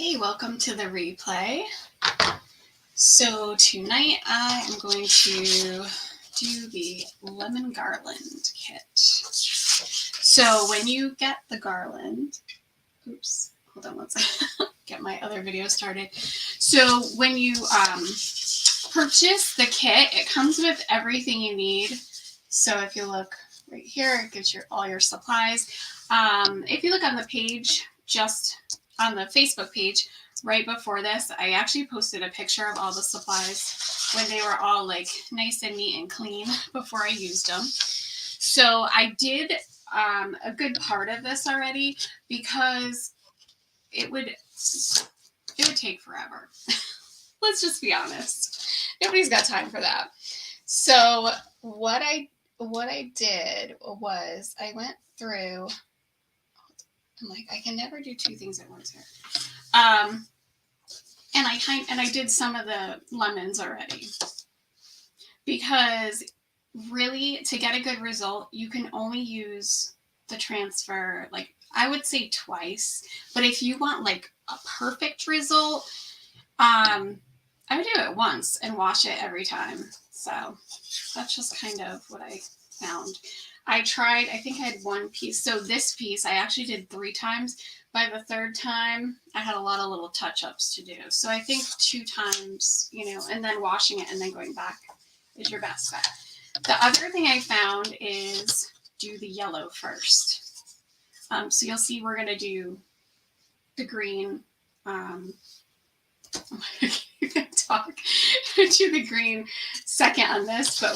Hey, welcome to the replay. So tonight I am going to do the lemon garland kit. So when you get the garland, oops, hold on one second, get my other video started. So when you purchase the kit, it comes with everything you need. So if you look right here, it gives you all your supplies. If you look on the page, just on the Facebook page, right before this, I actually posted a picture of all the supplies when they were all like nice and neat and clean before I used them. So I did a good part of this already because it would take forever. Let's just be honest. Nobody's got time for that. So what I did was I went through. I'm like, I can never do two things at once here. And I did some of the lemons already because really to get a good result, you can only use the transfer, like I would say twice, but if you want like a perfect result, I would do it once and wash it every time. So that's just kind of what I found. I think I had one piece. So this piece I actually did 3 times. By the third time, I had a lot of little touch-ups to do. So I think 2 times, and then washing it and then going back is your best bet. The other thing I found is do the yellow first. So you'll see we're going to do the green. Do the green second on this, but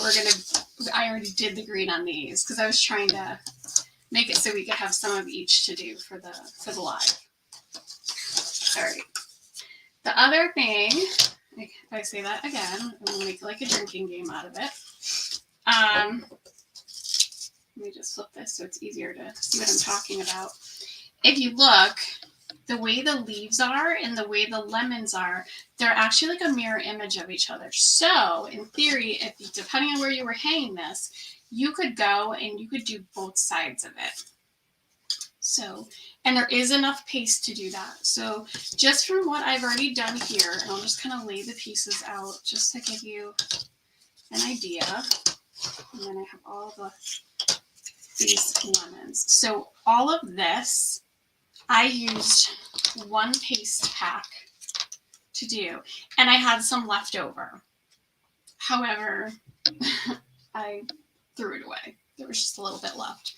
I already did the green on these because I was trying to make it so we could have some of each to do for the live. All right. The other thing, if I say that again, I'm going to make like a drinking game out of it. Let me just flip this so it's easier to see what I'm talking about. If you look, the way the leaves are and the way the lemons are, they're actually like a mirror image of each other. So in theory, depending on where you were hanging this, you could go and you could do both sides of it. So, and there is enough paste to do that. So just from what I've already done here, and I'll just kind of lay the pieces out just to give you an idea. And then I have all these lemons. So all of this, I used 1 paste pack to do, and I had some left over. However, I threw it away. There was just a little bit left.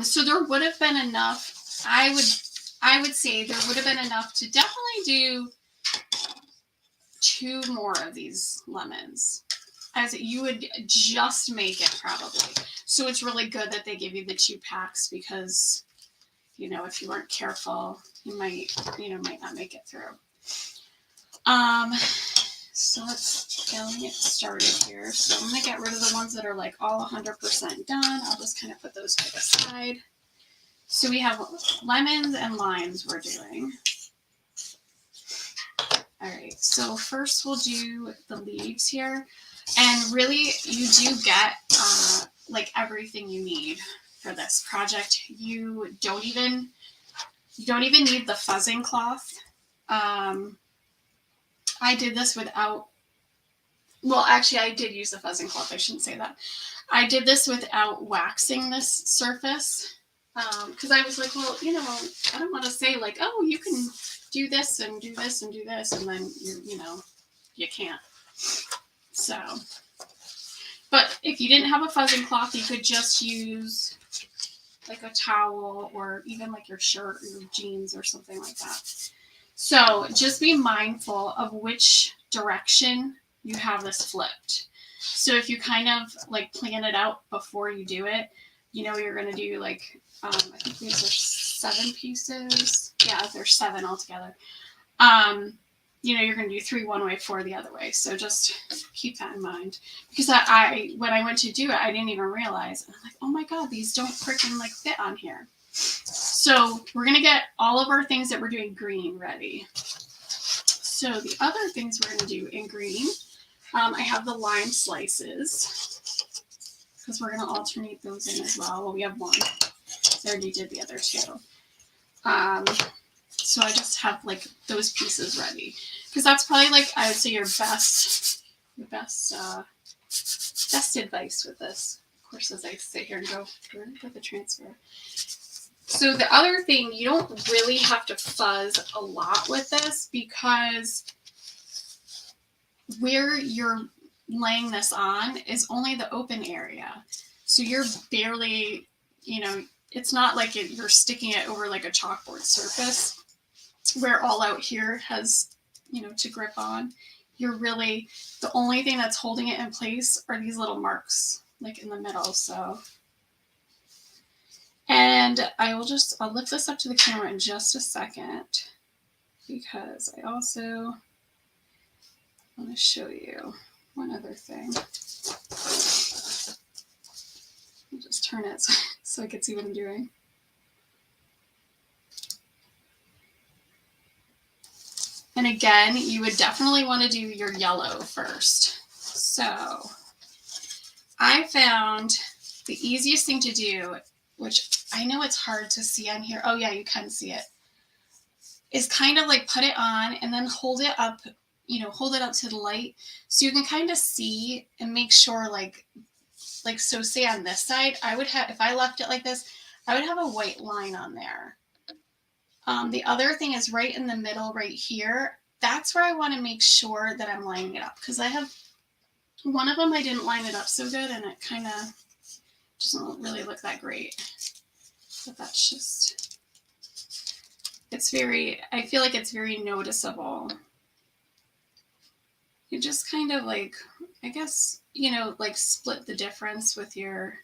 So there would have been enough. I would say there would have been enough to definitely do 2 more of these lemons. As you would just make it probably. So it's really good that they give you the 2 packs because, if you weren't careful, you might not make it through. So let's get started here. So I'm going to get rid of the ones that are like all 100% done. I'll just kind of put those to the side. So we have lemons and limes we're doing. All right, so first we'll do the leaves here. And really, you do get like everything you need for this project. You don't even need the fuzzing cloth. I did this without. Well, actually, I did use the fuzzing cloth. I shouldn't say that. I did this without waxing this surface because I was like, well, I don't want to say like, oh, you can do this and do this and do this, and then you can't. So, but if you didn't have a fuzzing cloth, you could just use like a towel or even like your shirt or your jeans or something like that. So just be mindful of which direction you have this flipped. So if you kind of like plan it out before you do it, you're going to do like, I think these are 7 pieces. Yeah, there's 7 altogether. You're going to do 3 one way, 4 the other way. So just keep that in mind. Because when I went to do it, I didn't even realize. And I'm like, oh my God, these don't freaking like fit on here. So we're going to get all of our things that we're doing green ready. So the other things we're going to do in green, I have the lime slices. Because we're going to alternate those in as well. Well, we have 1. I already did the other 2. So I just have like those pieces ready because that's probably like I would say your best advice with this. Of course, as I sit here and go for the transfer. So the other thing, you don't really have to fuzz a lot with this because where you're laying this on is only the open area. So you're barely, it's not like you're sticking it over like a chalkboard surface where all out here has, to grip on. You're really, the only thing that's holding it in place are these little marks like in the middle. So, and I'll lift this up to the camera in just a second because I also want to show you one other thing. I'll just turn it so I can see what I'm doing. And again, you would definitely want to do your yellow first. So I found the easiest thing to do, which I know it's hard to see on here. Oh yeah, you can see it. Is kind of like put it on and then hold it up, hold it up to the light so you can kind of see and make sure like so say on this side, I would have, if I left it like this, I would have a white line on there. The other thing is right in the middle right here. That's where I want to make sure that I'm lining it up because I have one of them I didn't line it up so good and it kind of doesn't really look that great. But that's just, I feel like it's very noticeable. You just kind of like, I guess, like split the difference with your,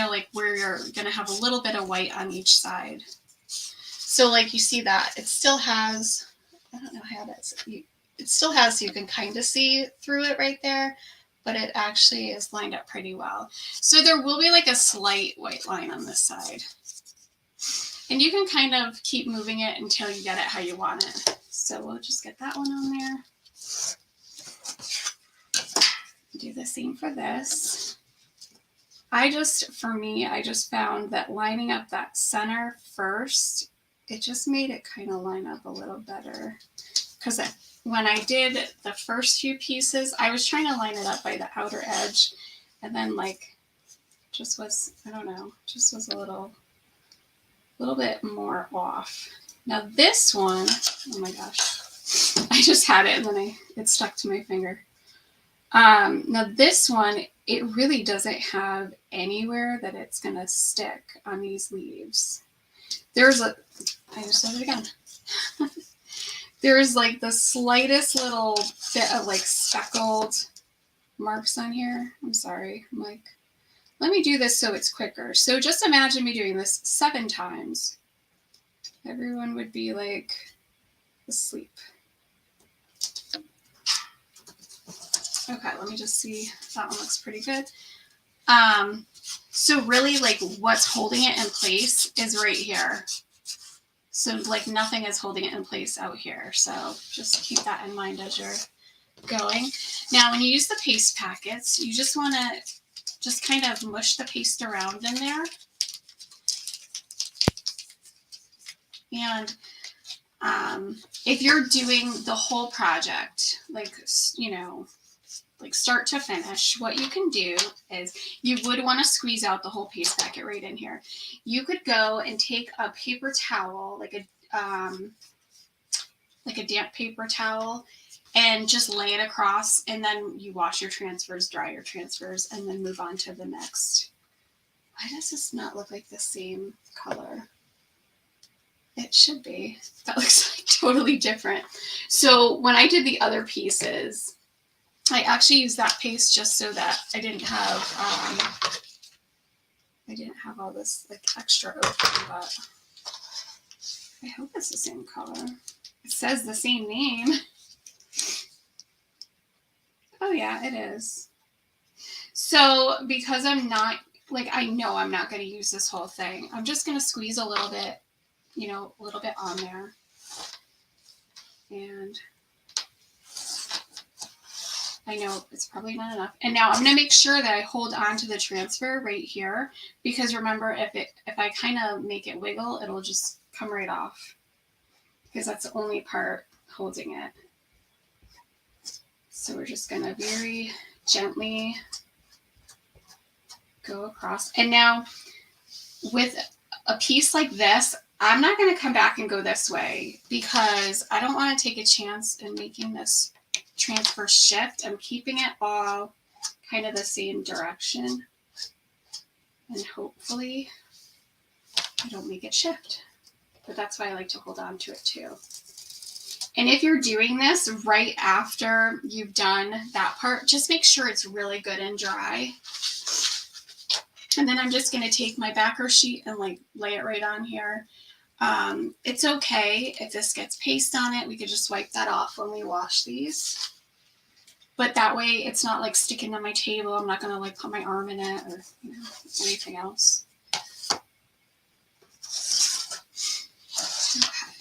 like where you're going to have a little bit of white on each side. So like you see that it still has, I don't know how that's, it still has, so you can kind of see through it right there, but it actually is lined up pretty well. So there will be like a slight white line on this side. And you can kind of keep moving it until you get it how you want it. So we'll just get that one on there. Do the same for this. I just found that lining up that center first, it just made it kind of line up a little better. Because when I did the first few pieces, I was trying to line it up by the outer edge. And then like, just was a little bit more off. Now this one, oh my gosh, I just had it and then it stuck to my finger. Now this one, it really doesn't have anywhere that it's going to stick on these leaves. I just said it again. There's like the slightest little bit of like speckled marks on here. I'm sorry. I'm like, let me do this so it's quicker. So just imagine me doing this 7 times. Everyone would be like asleep. Okay, let me just see. That one looks pretty good. So really like what's holding it in place is right here. So like nothing is holding it in place out here. So just keep that in mind as you're going. Now, when you use the paste packets, you just want to just kind of mush the paste around in there. And if you're doing the whole project, like, like start to finish, what you can do is you would want to squeeze out the whole paste packet right in here. You could go and take a paper towel, like a damp paper towel, and just lay it across, and then you wash your transfers, dry your transfers, and then move on to the next. Why does this not look like the same color? It should be. That looks like totally different. So when I did the other pieces, I actually used that paste just so that I didn't have all this like extra open, but I hope it's the same color. It says the same name. Oh yeah, it is. So because I'm not, like, I know I'm not going to use this whole thing, I'm just going to squeeze a little bit, a little bit on there. And I know it's probably not enough. And now I'm going to make sure that I hold on to the transfer right here, because remember, if I kind of make it wiggle, it'll just come right off, because that's the only part holding it. So we're just going to very gently go across. And now with a piece like this, I'm not going to come back and go this way, because I don't want to take a chance in making this transfer shift. I'm keeping it all kind of the same direction, and hopefully I don't make it shift. But that's why I like to hold on to it too. And if you're doing this right after you've done that part, just make sure it's really good and dry. And then I'm just going to take my backer sheet and like lay it right on here. It's okay if this gets paste on it. We could just wipe that off when we wash these. But that way it's not like sticking to my table. I'm not going to like put my arm in it or anything else. Okay.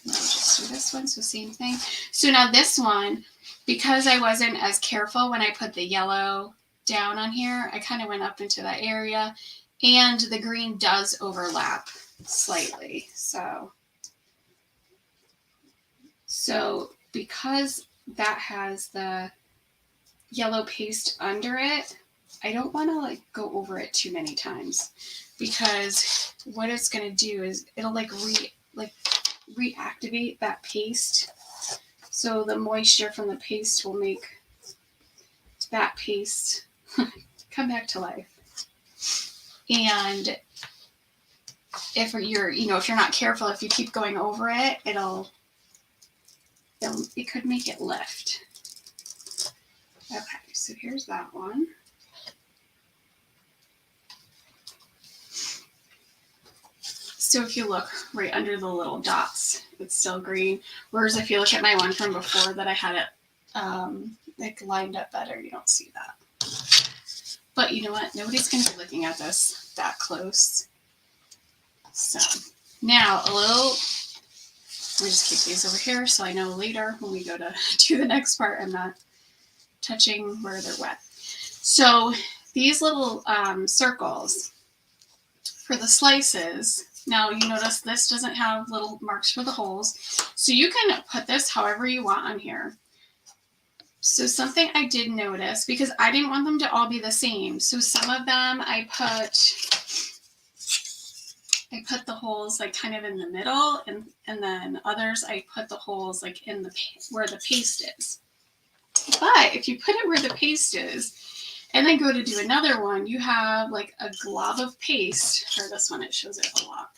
I'll just do this one, so same thing. So now this one, because I wasn't as careful when I put the yellow down on here, I kind of went up into that area, and the green does overlap slightly. So because that has the yellow paste under it, I don't want to like go over it too many times, because what it's going to do is it'll reactivate that paste. So the moisture from the paste will make that paste come back to life. And if you're, if you're not careful, if you keep going over it, it could make it lift. Okay, so here's that one. So if you look right under the little dots, it's still green. Whereas if you look at my one from before that I had it like lined up better, you don't see that. But you know what? Nobody's going to be looking at this that close. So now let me just keep these over here so I know later when we go to do the next part, I'm not touching where they're wet. So these little circles for the slices, now you notice this doesn't have little marks for the holes. So you can put this however you want on here. So something I did notice, because I didn't want them to all be the same. So some of them I put the holes like kind of in the middle, and then others I put the holes like in the where the paste is. But if you put it where the paste is and then go to do another one, you have like a glob of paste, or this one it shows it a lot.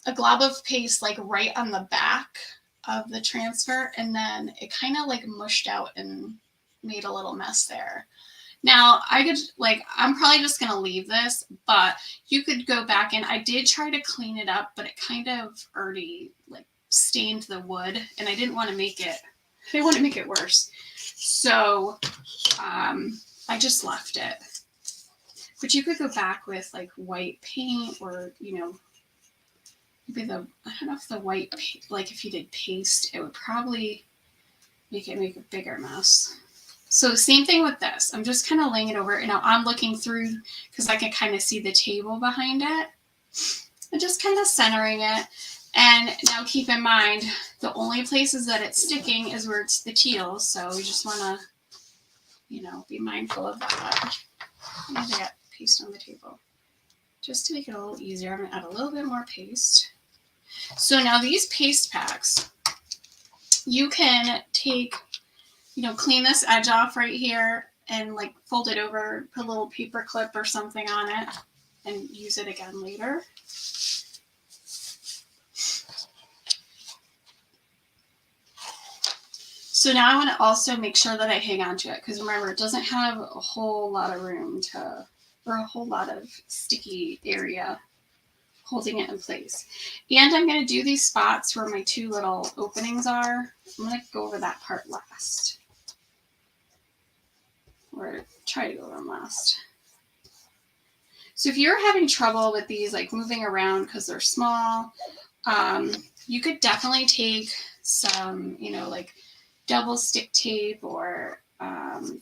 A glob of paste like right on the back of the transfer, and then it kind of like mushed out and made a little mess there. Now I'm probably just going to leave this, but you could go back, and I did try to clean it up, but it kind of already like stained the wood, and I didn't want to make it worse. So I just left it. But you could go back with like white paint, or maybe I don't know if the white, like if you did paste, it would probably make a bigger mess. So same thing with this. I'm just kind of laying it over. And now I'm looking through, because I can kind of see the table behind it. And just kind of centering it. And now keep in mind, the only places that it's sticking is where it's the teal. So we just want to, be mindful of that. And I got paste on the table. Just to make it a little easier, I'm going to add a little bit more paste. So now these paste packs, you can take, clean this edge off right here and like fold it over, put a little paper clip or something on it, and use it again later. So now I want to also make sure that I hang on to it, because remember, it doesn't have a whole lot of room or a whole lot of sticky area holding it in place. And I'm going to do these spots where my two little openings are. I'm going to go over that part last. Or try to go over them last. So if you're having trouble with these, like moving around because they're small, you could definitely take some, like double stick tape or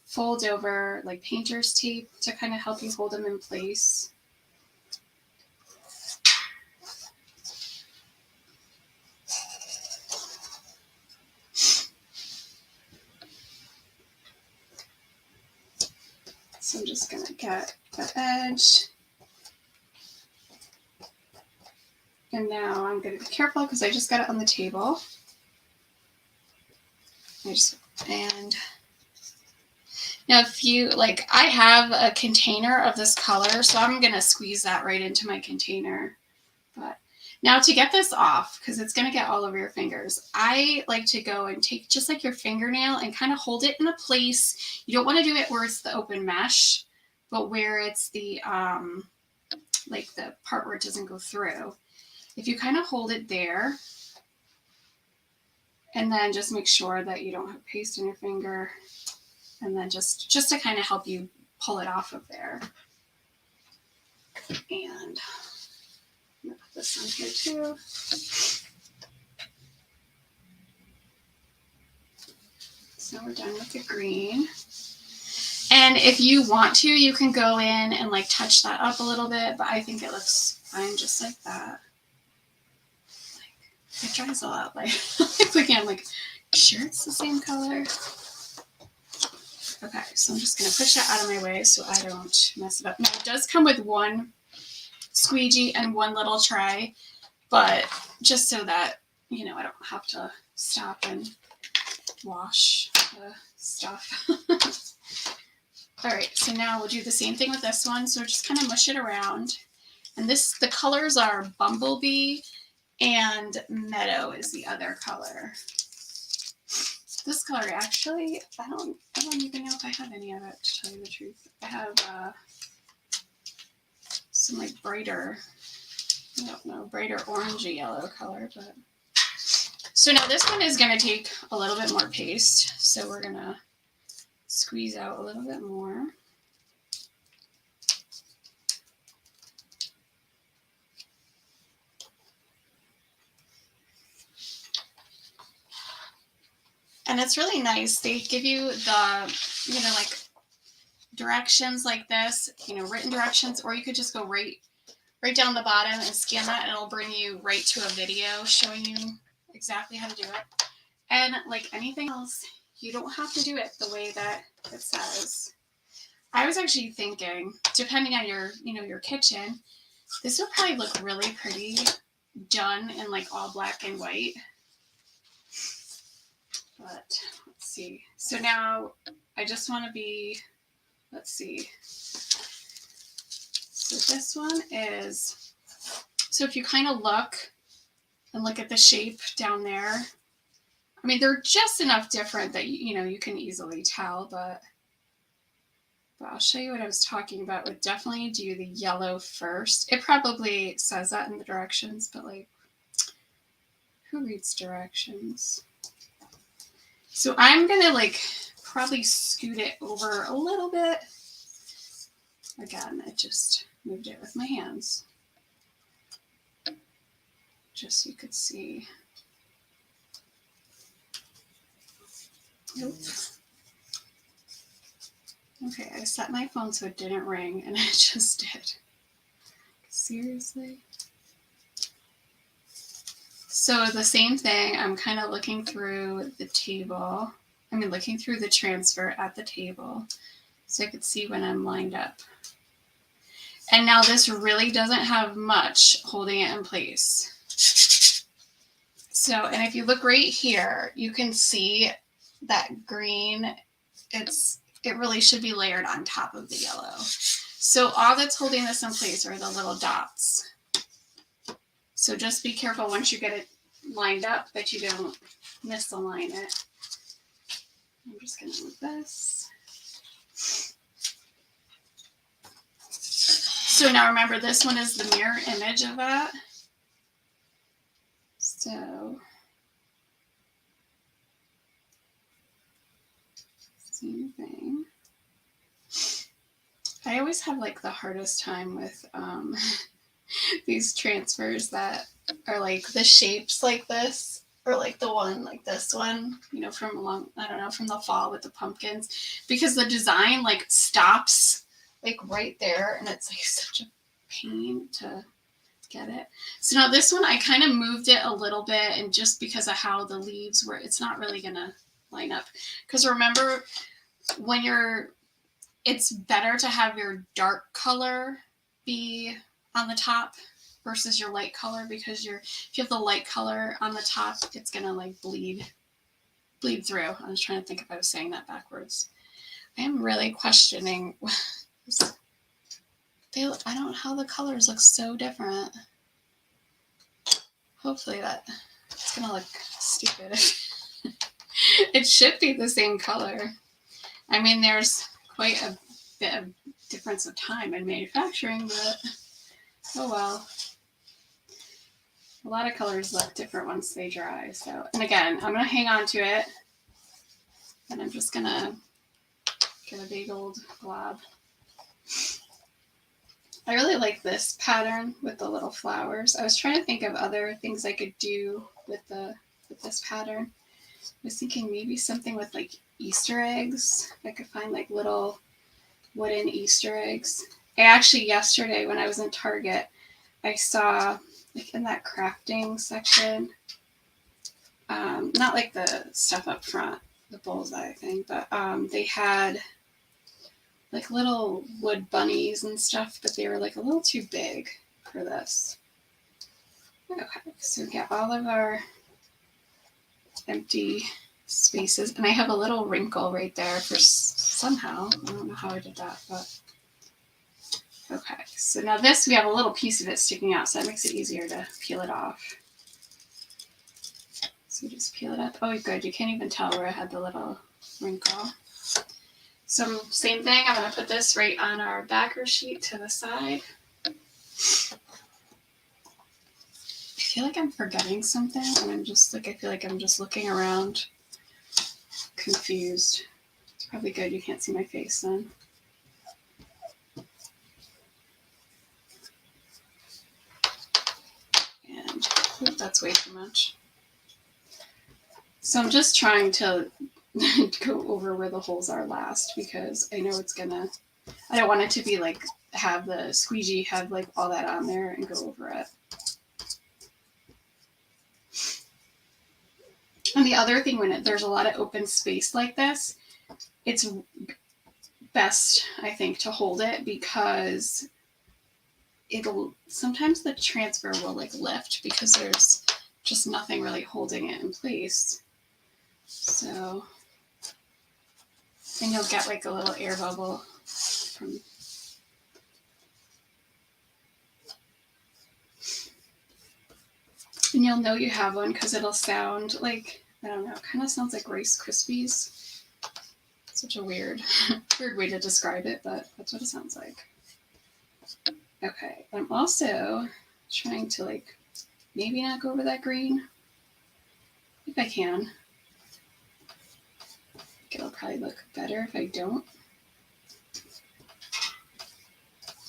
fold over like painter's tape to kind of help you hold them in place. So I'm just going to get the edge. And now I'm going to be careful because I just got it on the table. And now if you, like, I have a container of this color, so I'm going to squeeze that right into my container. But now to get this off, because it's going to get all over your fingers, I like to go and take just like your fingernail and kind of hold it in a place. You don't want to do it where it's the open mesh, but where it's the, like the part where it doesn't go through. If you kind of hold it there, and then just make sure that you don't have paste in your finger, and then just to kind of help you pull it off of there. And I'm gonna put this on here too. So we're done with the green. And if you want to, you can go in and like touch that up a little bit, but I think it looks fine just like that. It dries a lot. Like, I'm like, sure it's the same color. Okay, so I'm just going to push that out of my way so I don't mess it up. Now, it does come with one squeegee and one little tray, but just so that, I don't have to stop and wash the stuff. All right, so now we'll do the same thing with this one. So just kind of mush it around. And the colors are Bumblebee and Meadow is the other color. This color, actually, I don't even know if I have any of it, to tell you the truth. I have some like brighter orangey yellow color, but. So now this one is going to take a little bit more paste. So we're going to squeeze out a little bit more. And it's really nice. They give you the, like directions like this, written directions, or you could just go right down the bottom and scan that, and it'll bring you right to a video showing you exactly how to do it. And like anything else, you don't have to do it the way that it says. I was actually thinking, depending on your, your kitchen, this would probably look really pretty done in like all black and white. But let's see. So now I just want to be, let's see. So this one is, so if you kind of look at the shape down there, I mean, they're just enough different that, you can easily tell, but I'll show you what I was talking about. Would definitely do the yellow first. It probably says that in the directions, but like, who reads directions? So I'm going to like probably scoot it over a little bit. Again, I just moved it with my hands. Just so you could see. Nope. Okay, I set my phone so it didn't ring, and it just did. Seriously? So the same thing, I'm kind of looking through the table. Looking through the transfer at the table so I could see when I'm lined up. And now this really doesn't have much holding it in place. So, and if you look right here, you can see that green, it really should be layered on top of the yellow. So all that's holding this in place are the little dots. So just be careful once you get it lined up that you don't misalign it. I'm just going to move this. So now remember, this one is the mirror image of that. So same thing. I always have like the hardest time with these transfers that are like the shapes like this, or like the one like this one, you know, from along, I don't know, from the fall with the pumpkins, because the design like stops like right there, and it's like such a pain to get it. So now this one I kind of moved it a little bit, and just because of how the leaves were, it's not really gonna line up. Because remember, when you're, it's better to have your dark color be on the top versus your light color, because if you have the light color on the top, it's gonna like bleed through. I was trying to think if I was saying that backwards. I am really questioning. I don't know how the colors look so different. Hopefully that it's gonna look stupid. It should be the same color. I mean, there's quite a bit of difference of time in manufacturing, but oh well. A lot of colors look different once they dry. So, and again, I'm gonna hang on to it, and I'm just gonna get a big old glob. I really like this pattern with the little flowers. I was trying to think of other things I could do with this pattern. I was thinking maybe something with like Easter eggs. I could find like little wooden Easter eggs. I actually, yesterday when I was in Target, I saw like in that crafting section, not like the stuff up front, the bullseye thing, but they had like little wood bunnies and stuff, but they were like a little too big for this. Okay, so we get all of our empty spaces, and I have a little wrinkle right there for somehow. I don't know how I did that, but okay. So now this, we have a little piece of it sticking out, so that makes it easier to peel it off. So you just peel it up. Oh, good. You can't even tell where I had the little wrinkle. So same thing, I'm going to put this right on our backer sheet to the side. I feel like I'm forgetting something, and I'm just like, I feel like I'm just looking around confused. It's probably good you can't see my face then. And ooh, that's way too much. So I'm just trying to go over where the holes are last, because I know it's gonna, I don't want it to be like, have the squeegee have like all that on there and go over it. And the other thing, when there's a lot of open space like this, it's best, I think, to hold it, because it'll, sometimes the transfer will like lift because there's just nothing really holding it in place. So, and you'll get like a little air bubble from, and you'll know you have one because it'll sound like, I don't know, it kind of sounds like Rice Krispies. Such a weird way to describe it, but that's what it sounds like. Okay, I'm also trying to like maybe not go over that green, if I can. It'll probably look better if I don't.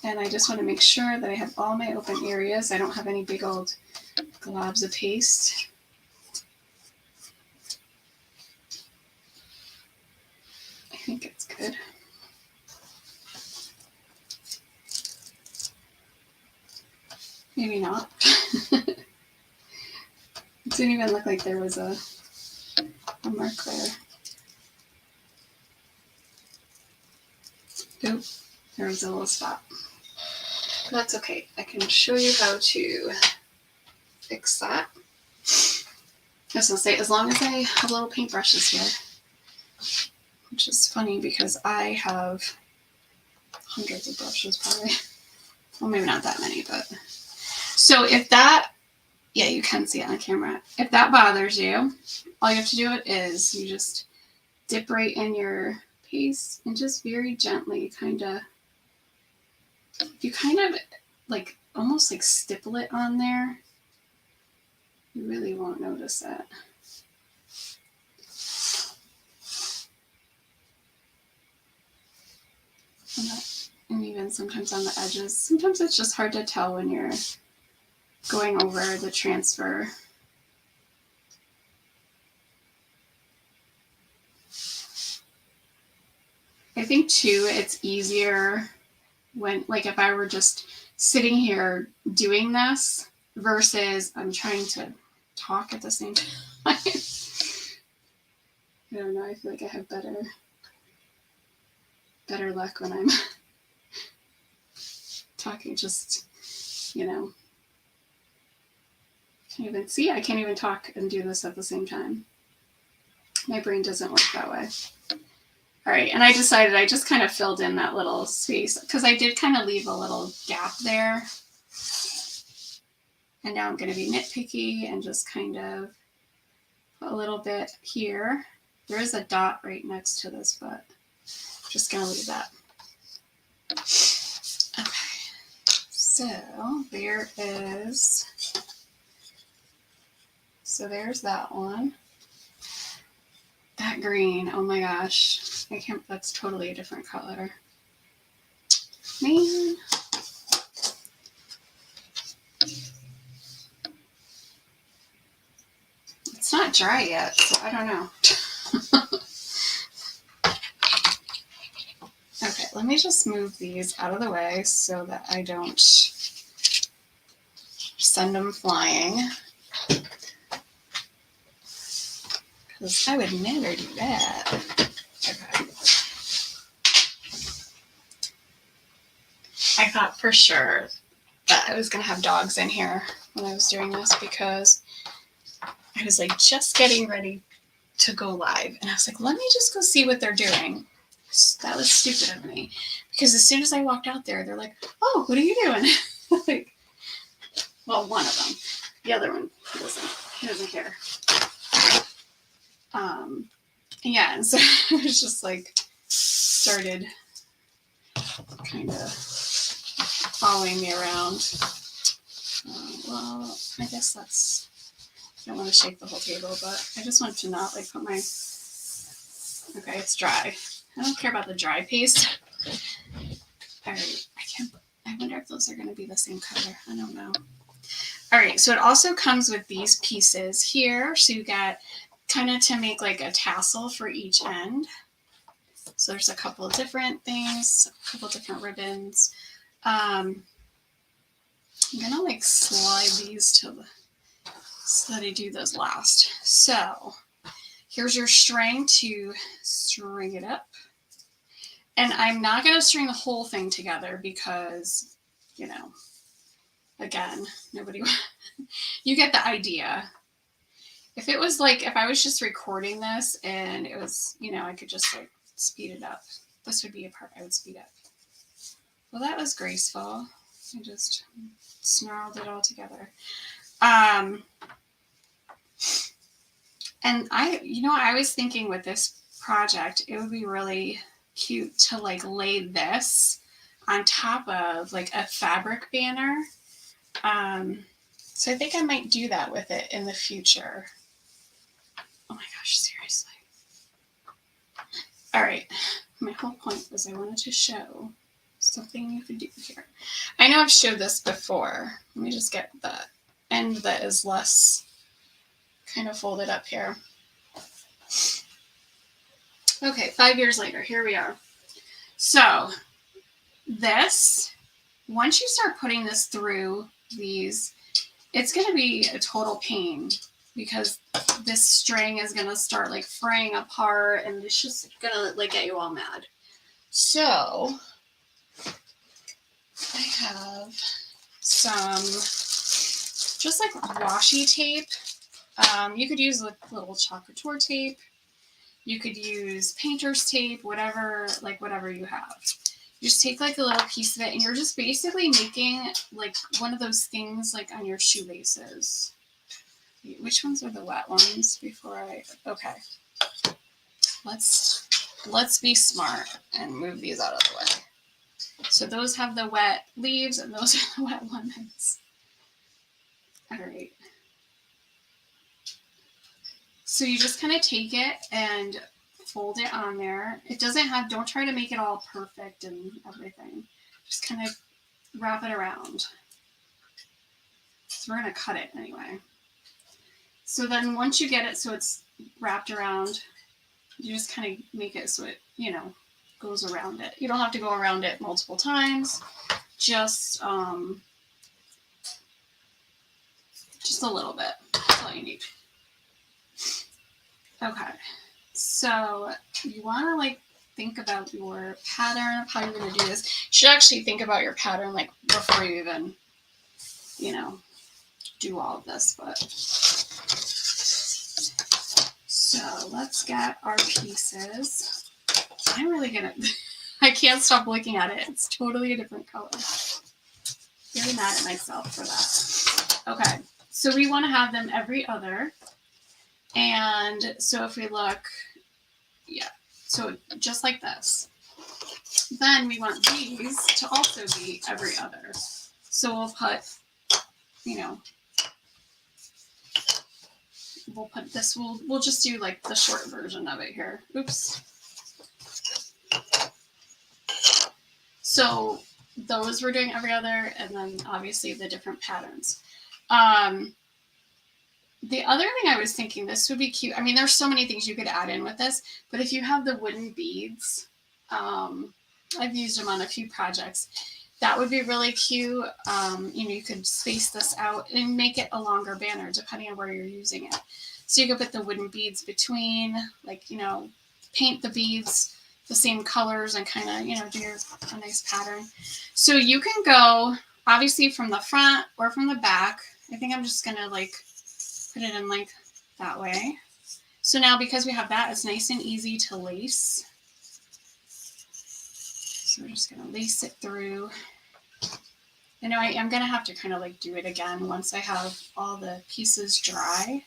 And I just want to make sure that I have all my open areas. I don't have any big old globs of paste. I think it's good. Maybe not. It didn't even look like there was a mark there. Oop, there was a little spot. But that's okay. I can show you how to fix that. I was going to say, as long as I have little paintbrushes here, which is funny because I have hundreds of brushes probably. Well, maybe not that many, but. So if that, yeah, you can see it on camera. If that bothers you, all you have to do is you just dip right in your paste and just very gently kind of, you kind of like almost like stipple it on there. You really won't notice that. And even sometimes on the edges. Sometimes it's just hard to tell when you're going over the transfer. I think too, it's easier when, like, if I were just sitting here doing this versus I'm trying to talk at the same time. I don't know. I feel like I have better luck when I'm talking. Just, you know, I can't even talk and do this at the same time. My brain doesn't work that way. All right, and I decided I just kind of filled in that little space because I did kind of leave a little gap there. And now I'm going to be nitpicky and just kind of put a little bit here. There is a dot right next to this, but I'm just going to leave that. Okay, so there's that one. That green, oh my gosh, that's totally a different color. Man. It's not dry yet, so I don't know. Okay, let me just move these out of the way so that I don't send them flying. Because I would never do that. Okay. I thought for sure that I was going to have dogs in here when I was doing this because I was like just getting ready to go live. And I was like, let me just go see what they're doing. That was stupid of me. Because as soon as I walked out there, they're like, oh, what are you doing? Like, well, one of them. The other one, he doesn't care. Yeah, and so it was just like started kind of following me around. Well, I guess I don't want to shake the whole table, but I just want to not like put my, okay, it's dry. I don't care about the dry paste. All right, I wonder if those are going to be the same color. I don't know. All right, so it also comes with these pieces here. So you got kind of to make like a tassel for each end. So there's a couple of different things, a couple of different ribbons. I'm gonna like slide these so that I do those last. So here's your string to string it up. And I'm not gonna string the whole thing together because, you know, again, you get the idea. If it was like, if I was just recording this and it was, you know, I could just like speed it up. This would be a part I would speed up. Well, that was graceful. I just snarled it all together. And I was thinking with this project, it would be really cute to like lay this on top of like a fabric banner. So I think I might do that with it in the future. Oh my gosh, seriously. All right. My whole point was I wanted to show something you could do here. I know I've showed this before. Let me just get the end that is less kind of folded up here. Okay, 5 years later, here we are. So this, once you start putting this through these, it's going to be a total pain because this string is going to start like fraying apart and it's just going to like get you all mad. So I have some just like washi tape. You could use like little Couture tape. You could use painter's tape, whatever you have. You just take like a little piece of it and you're just basically making like one of those things like on your shoelaces. Which ones are the wet ones okay. Let's be smart and move these out of the way. So those have the wet leaves and those are the wet lemons. All right. So you just kind of take it and fold it on there. Don't try to make it all perfect and everything. Just kind of wrap it around. because we're going to cut it anyway. So then once you get it so it's wrapped around, you just kind of make it so it, you know, goes around it. You don't have to go around it multiple times. Just a little bit. That's all you need. Okay. So you want to like think about your pattern of how you're going to do this. You should actually think about your pattern like before you even, you know, do all of this. But so let's get our pieces. I'm really gonna, I can't stop looking at it. It's totally a different color. Very mad at myself for that. Okay, so we want to have them every other. And so if we look, yeah, so just like this. Then we want these to also be every other. So we'll put, you know, we'll put this, we'll just do like the short version of it here. Oops. So those we're doing every other, and then obviously the different patterns. The other thing I was thinking, this would be cute. I mean, there's so many things you could add in with this, but if you have the wooden beads, I've used them on a few projects. That would be really cute. You know, you could space this out and make it a longer banner depending on where you're using it. So you could put the wooden beads between, like, you know, paint the beads the same colors and kind of, you know, do a nice pattern. So you can go obviously from the front or from the back. I think I'm just going to like put it in like that way. So now because we have that, it's nice and easy to lace. So we're just going to lace it through. I know I am going to have to kind of like do it again once I have all the pieces dry.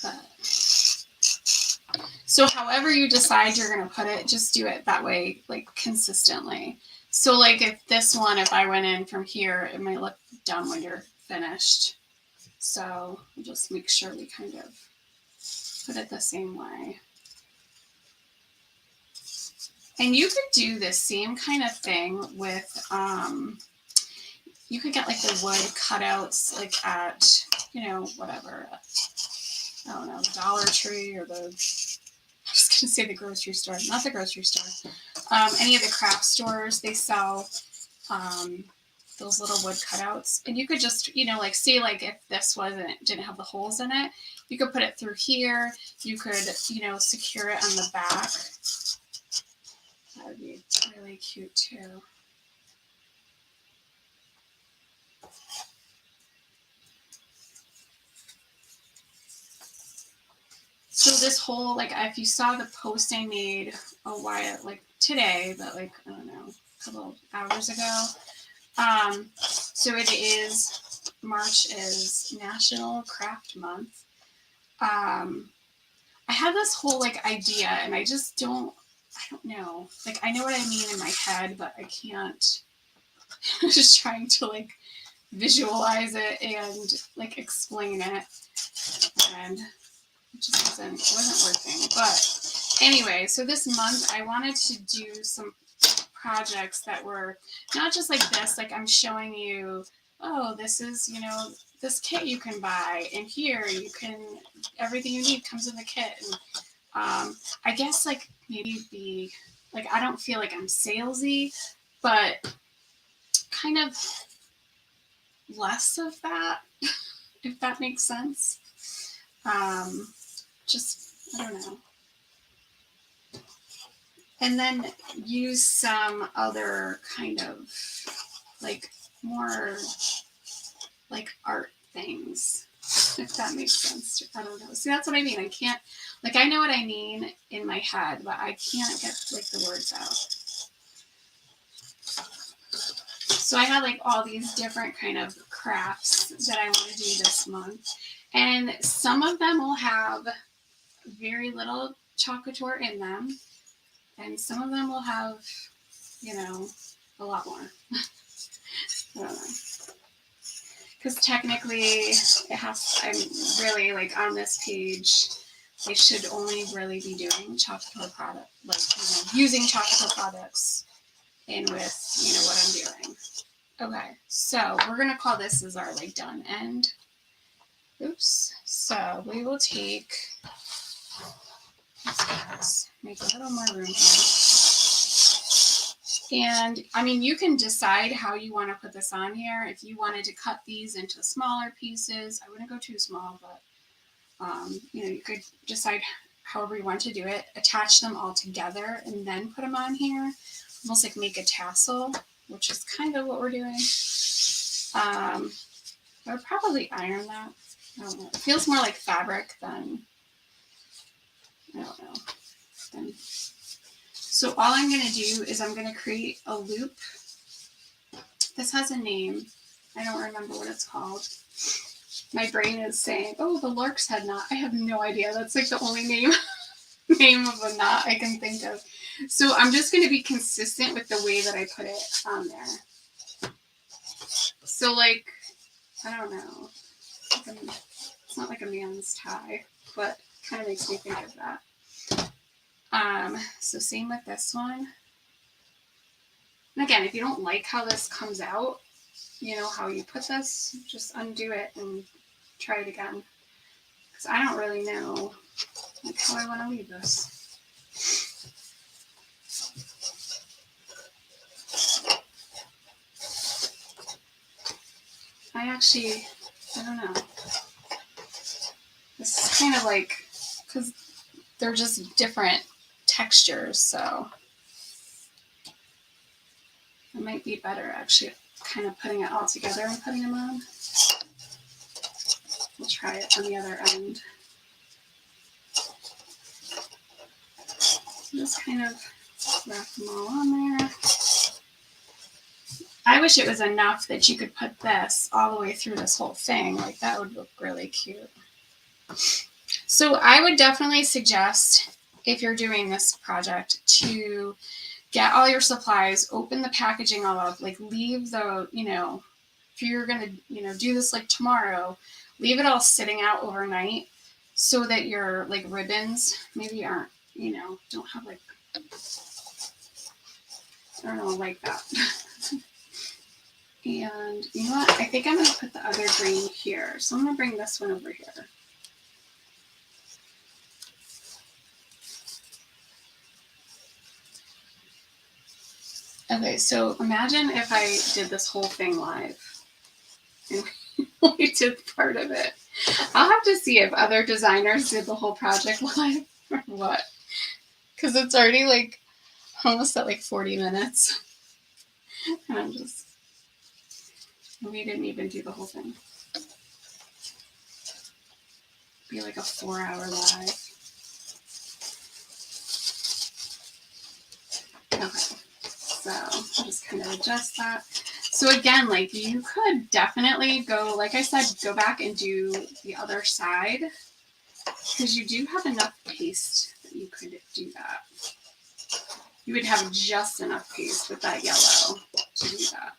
But, so however you decide you're going to put it, just do it that way, like consistently. So like if this one, if I went in from here, it might look dumb when you're finished. So we'll just make sure we kind of put it the same way. And you could do the same kind of thing with, you could get like the wood cutouts like at, you know, whatever, I don't know, the Dollar Tree or the, I was going to say the grocery store, not the grocery store. Any of the craft stores, they sell those little wood cutouts. And you could just, you know, like say like if this didn't have the holes in it, you could put it through here. You could, you know, secure it on the back. That would be really cute too. So this whole, like, if you saw the post I made a while, like today, but like, I don't know, a couple hours ago. So it is, March is National Craft Month. I had this whole like idea and I just don't know. Like, I know what I mean in my head, but I can't. I'm just trying to like visualize it and like explain it. And it just wasn't working. But anyway, so this month I wanted to do some projects that were not just like this, like I'm showing you, oh, this is, you know, this kit you can buy, and here you can, everything you need comes in the kit. And I guess like maybe be like, I don't feel like I'm salesy, but kind of less of that, if that makes sense. Just, I don't know. And then use some other kind of like more like art things, if that makes sense. I don't know. See, that's what I mean. I can't, like, I know what I mean in my head, but I can't get like the words out. So I had like all these different kind of crafts that I want to do this month. And some of them will have very little chalk couture in them. And some of them will have, you know, a lot more. I don't know. Because technically, it has, I'm really like on this page, I should only really be doing chalk couture product, like, you know, using chalk couture products in with, you know, what I'm doing. Okay, so we're gonna call this as our like done end. Oops. So we will take, let's make a little more room here. And I mean, you can decide how you want to put this on here. If you wanted to cut these into smaller pieces, I wouldn't go too small, but you could decide however you want to do it. Attach them all together and then put them on here, almost like make a tassel, which is kind of what we're doing. I would probably iron that. I don't know. It feels more like fabric than, I don't know. So all I'm going to do is I'm going to create a loop. This has a name. I don't remember what it's called. My brain is saying, oh, the lark's head knot. I have no idea. That's like the only name of a knot I can think of. So I'm just going to be consistent with the way that I put it on there. So like, I don't know. It's not like a man's tie, but kind of makes me think of that. So same with this one. And again, if you don't like how this comes out, you know, how you put this, just undo it and try it again. Because I don't really know like how I want to leave this. I don't know. This is kind of like, because they're just different textures, so it might be better actually kind of putting it all together and putting them on. We'll try it on the other end. Just kind of wrap them all on there. I wish it was enough that you could put this all the way through this whole thing. Like that would look really cute. So I would definitely suggest, if you're doing this project, to get all your supplies, open the packaging all up, like leave the, if you're going to, do this like tomorrow, leave it all sitting out overnight so that your like ribbons maybe aren't, don't have like, I don't know, like that. And you know what? I think I'm going to put the other green here. So I'm going to bring this one over here. Okay, so imagine if I did this whole thing live and we only did part of it. I'll have to see if other designers did the whole project live or what. Because it's already like almost at like 40 minutes. And I'm just, we didn't even do the whole thing. It'd be like a 4-hour live. Okay. So I'll just kind of adjust that. So again, like you could definitely go, like I said, go back and do the other side because you do have enough paste that you could do that. You would have just enough paste with that yellow to do that.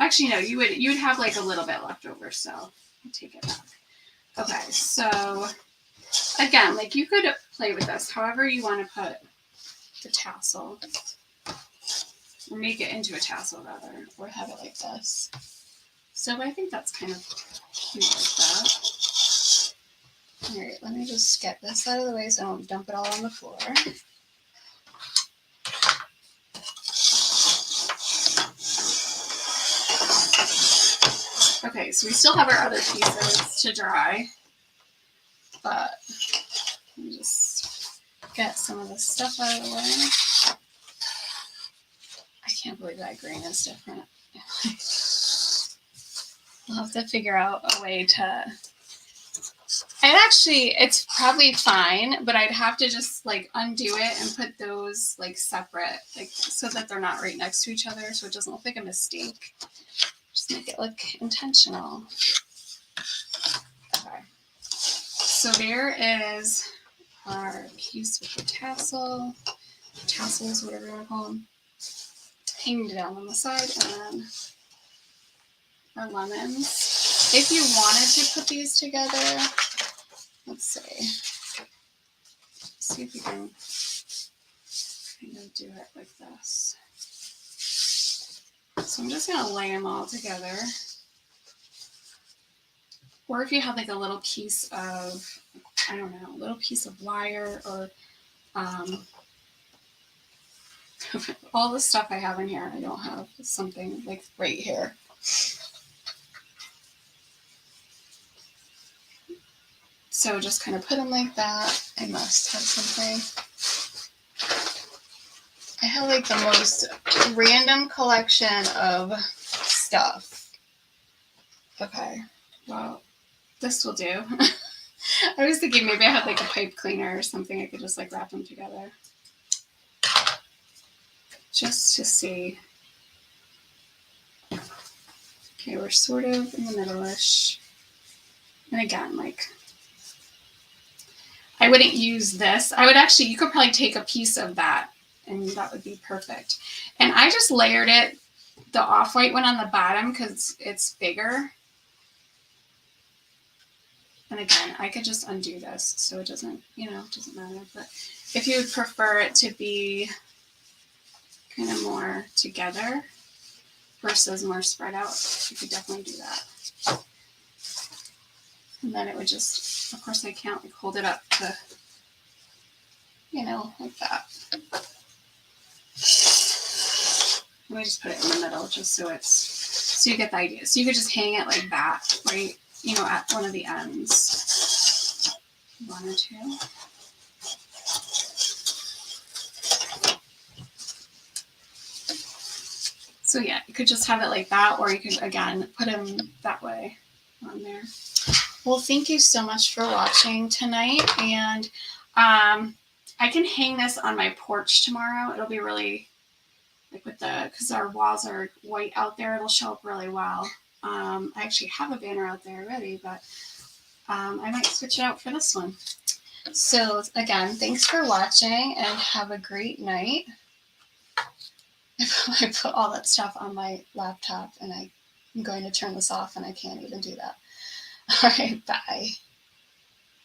Actually, no, you would have like a little bit left over, so I'll take it back. Okay, so again, like you could play with this however you want to put the tassel. Or make it into a tassel rather, or have it like this. So I think that's kind of cute like that. All right, let me just get this out of the way so I don't dump it all on the floor. Okay, so we still have our other pieces to dry, but let me just get some of this stuff out of the way. I can't believe that green is different. We'll have to figure out a way to... it's probably fine, but I'd have to just like undo it and put those like separate, like so that they're not right next to each other, so it doesn't look like a mistake. Just make it look intentional. Okay. So there is our piece with the tassels, whatever you want to call them. Hanging down on the side, and then our lemons. If you wanted to put these together, let's see if you can kind of do it like this. So I'm just going to lay them all together. Or if you have like a little piece of, I don't know, a little piece of wire or all the stuff I have in here, I don't have something like right here. So just kind of put them like that. I must have something. I have like the most random collection of stuff. Okay, well, this will do. I was thinking maybe I had like a pipe cleaner or something. I could just like wrap them together. Just to see. Okay, we're sort of in the middle-ish. And again, like, I wouldn't use this. I would actually, you could probably take a piece of that and that would be perfect. And I just layered it, the off-white one on the bottom because it's bigger. And again, I could just undo this so it doesn't, you know, it doesn't matter. But if you would prefer it to be kind of more together versus more spread out, you could definitely do that. And then it would just, of course I can't like hold it up to, you know, like that. Let me just put it in the middle just so it's, so you get the idea. So you could just hang it like that, right? You know, at one of the ends. One or two. So yeah, you could just have it like that, or you could, again, put them that way on there. Well, thank you so much for watching tonight. And I can hang this on my porch tomorrow. It'll be really, like with the, because our walls are white out there, it'll show up really well. I actually have a banner out there already, but I might switch it out for this one. So again, thanks for watching and have a great night. I put all that stuff on my laptop and I'm going to turn this off and I can't even do that. All right, bye.